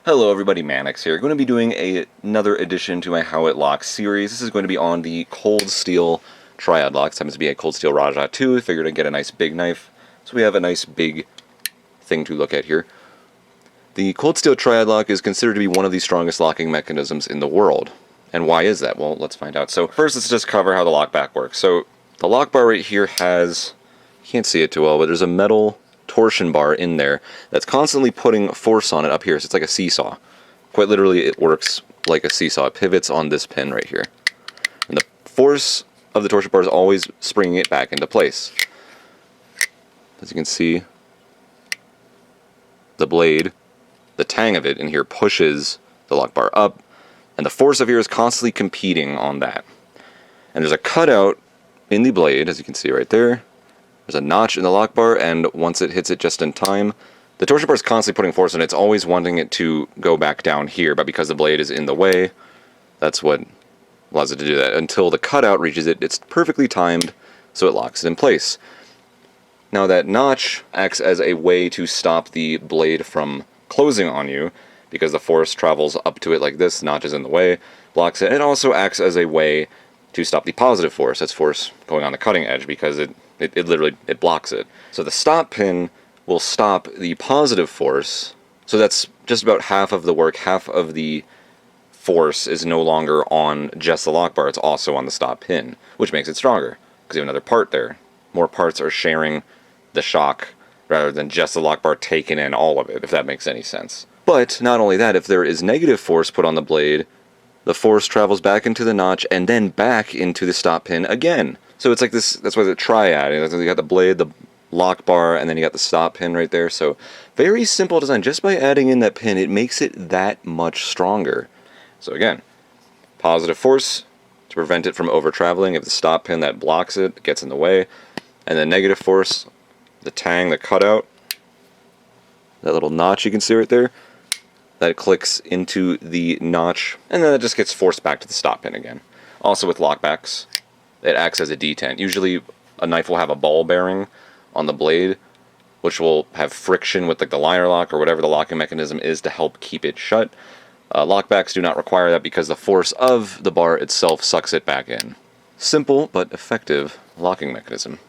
Hello everybody, Mannix here. Going to be doing another addition to my How It Locks series. This is going to be on the Cold Steel Triad Lock. This happens to be a Cold Steel Rajah 2. Figured I'd get a nice big knife. So we have a nice big thing to look at here. The Cold Steel Triad Lock is considered to be one of the strongest locking mechanisms in the world. And why is that? Well, let's find out. So first let's just cover how the lock back works. So the lock bar right here has, you can't see it too well, but there's a metal torsion bar in there that's constantly putting force on it up here, so it's like a seesaw. Quite literally, it works like a seesaw. It pivots on this pin right here. And the force of the torsion bar is always springing it back into place. As you can see, the blade, the tang of it in here pushes the lock bar up, and the force of here is constantly competing on that. And there's a cutout in the blade, as you can see right there. There's a notch in the lock bar, and once it hits it just in time, the torsion bar is constantly putting force on it. It's always wanting it to go back down here, but because the blade is in the way, that's what allows it to do that. Until the cutout reaches it, it's perfectly timed, so it locks it in place. Now that notch acts as a way to stop the blade from closing on you, because the force travels up to it like this, the notch is in the way, blocks it. And it also acts as a way to stop the positive force, that's force going on the cutting edge, because it literally blocks it. So the stop pin will stop the positive force, so that's just about half of the work. Half of the force is no longer on just the lock bar, it's also on the stop pin, which makes it stronger, because you have another part there. More parts are sharing the shock, rather than just the lock bar taking in all of it, if that makes any sense. But not only that, if there is negative force put on the blade, the force travels back into the notch, and then back into the stop pin again. So it's like this, that's why the triad, you got the blade, the lock bar, and then you got the stop pin right there. So very simple design. Just by adding in that pin, it makes it that much stronger. So again, positive force to prevent it from over-traveling. If the stop pin that blocks it gets in the way, and then negative force, the tang, the cutout, that little notch you can see right there, that clicks into the notch, and then it just gets forced back to the stop pin again. Also with lockbacks, it acts as a detent. Usually a knife will have a ball bearing on the blade, which will have friction with like the liner lock or whatever the locking mechanism is to help keep it shut. Lockbacks do not require that because the force of the bar itself sucks it back in. Simple but effective locking mechanism.